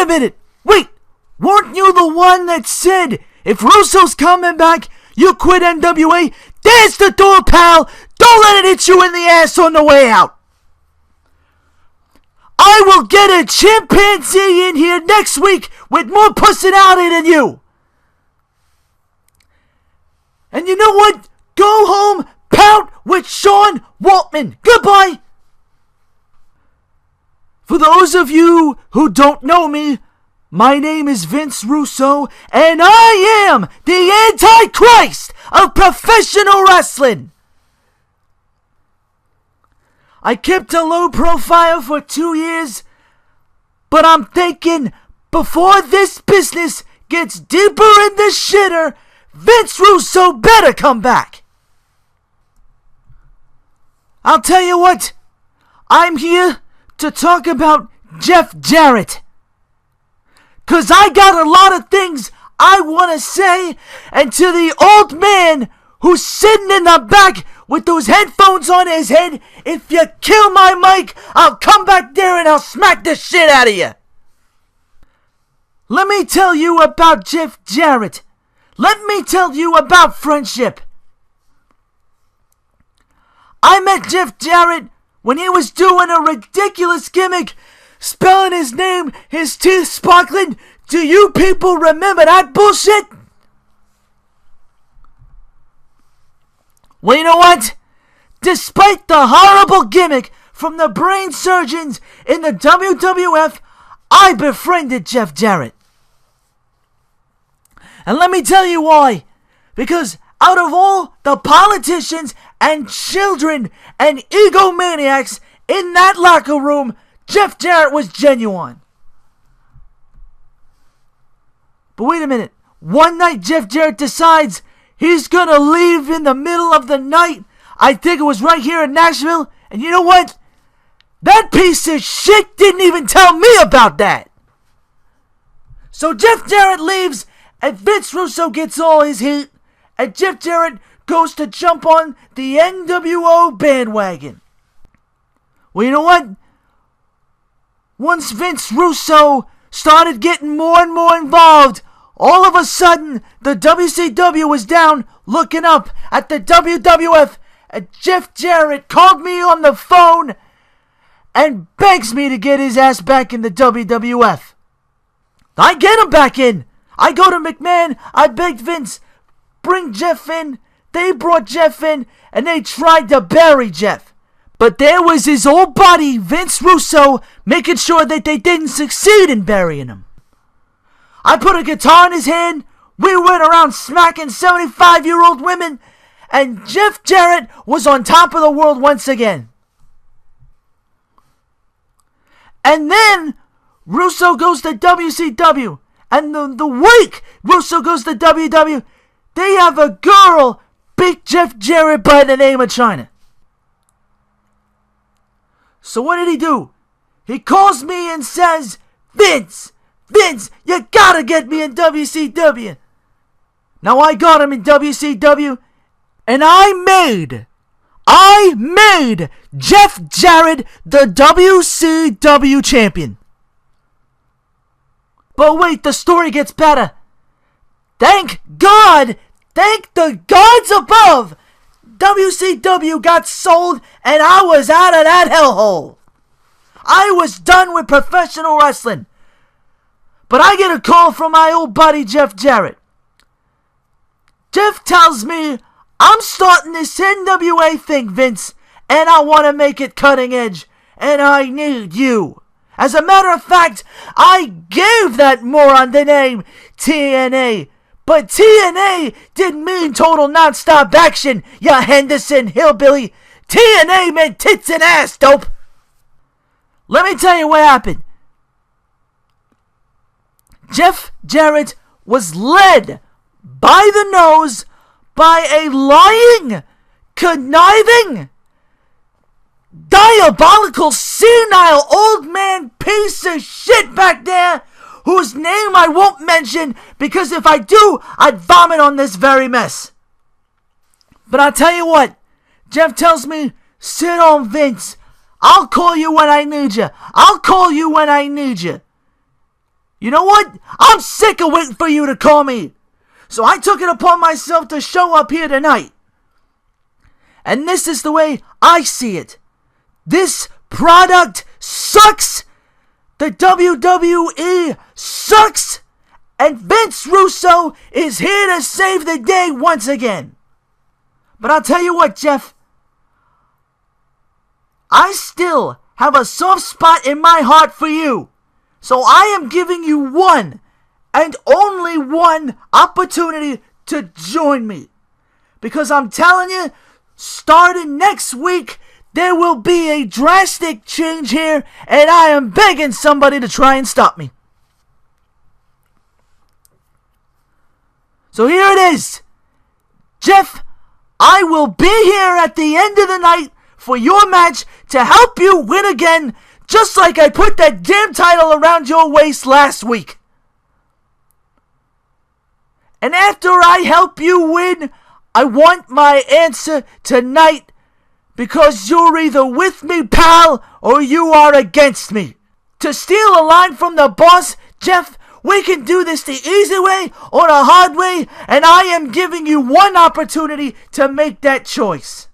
minute. Wait, weren't you the one that said if Russo's coming back, you quit NWA? There's the door, pal. Don't let it hit you in the ass on the way out. I will get a chimpanzee in here next week with more personality than you. And you know what? Go home, pout with Sean Waltman. Goodbye. For those of you who don't know me, my name is Vince Russo, and I am the Antichrist of professional wrestling. I kept a low profile for 2 years, but I'm thinking before this business gets deeper in the shitter, Vince Russo better come back. I'll tell you what, I'm here to talk about Jeff Jarrett. 'Cause I got a lot of things I want to say, and to the old man who's sitting in the back with those headphones on his head, if you kill my mic, I'll come back there and I'll smack the shit out of you. Let me tell you about Jeff Jarrett. Let me tell you about friendship. I met Jeff Jarrett when he was doing a ridiculous gimmick, spelling his name, his teeth sparkling. Do you people remember that bullshit? Well, you know what? Despite the horrible gimmick from the brain surgeons in the WWF, I befriended Jeff Jarrett. And let me tell you why. Because out of all the politicians and children and egomaniacs in that locker room, Jeff Jarrett was genuine. But wait a minute. One night Jeff Jarrett decides he's gonna leave in the middle of the night. I think it was right here in Nashville. And you know what? That piece of shit didn't even tell me about that. So Jeff Jarrett leaves, and Vince Russo gets all his heat, and Jeff Jarrett goes to jump on the NWO bandwagon. Well, you know what? Once Vince Russo started getting more and more involved, all of a sudden, the WCW was down looking up at the WWF, and Jeff Jarrett called me on the phone and begs me to get his ass back in the WWF. I get him back in. I go to McMahon, I begged Vince, bring Jeff in. They brought Jeff in, and they tried to bury Jeff. But there was his old buddy, Vince Russo, making sure that they didn't succeed in burying him. I put a guitar in his hand, we went around smacking 75-year-old women, and Jeff Jarrett was on top of the world once again. And then Russo goes to WCW, and the week Russo goes to WW, they have a girl beat Jeff Jarrett by the name of China. So what did he do? He calls me and says, Vince, you gotta get me in WCW. Now I got him in WCW, and I made Jeff Jarrett the WCW champion. But wait, the story gets better. Thank God, thank the gods above, WCW got sold and I was out of that hellhole. I was done with professional wrestling. But I get a call from my old buddy Jeff Jarrett. Jeff tells me, I'm starting this NWA thing, Vince, and I want to make it cutting edge, and I need you. As a matter of fact, I gave that moron the name TNA, but TNA didn't mean total non-stop action, you Henderson hillbilly. TNA meant tits and ass, dope. Let me tell you what happened. Jeff Jarrett was led by the nose by a lying, conniving, diabolical, senile old man piece of shit back there, whose name I won't mention, because if I do, I'd vomit on this very mess. But I'll tell you what, Jeff tells me, sit on, Vince. I'll call you when I need you. I'll call you when I need you. You know what? I'm sick of waiting for you to call me. So I took it upon myself to show up here tonight. And this is the way I see it. This product sucks. The WWE sucks. And Vince Russo is here to save the day once again. But I'll tell you what, Jeff. I still have a soft spot in my heart for you. So I am giving you one and only one opportunity to join me. Because I'm telling you, starting next week, there will be a drastic change here, and I am begging somebody to try and stop me. So here it is. Jeff, I will be here at the end of the night for your match to help you win again, just like I put that damn title around your waist last week. And after I help you win, I want my answer tonight, because you're either with me, pal, or you are against me. To steal a line from the boss, Jeff, we can do this the easy way or the hard way, and I am giving you one opportunity to make that choice.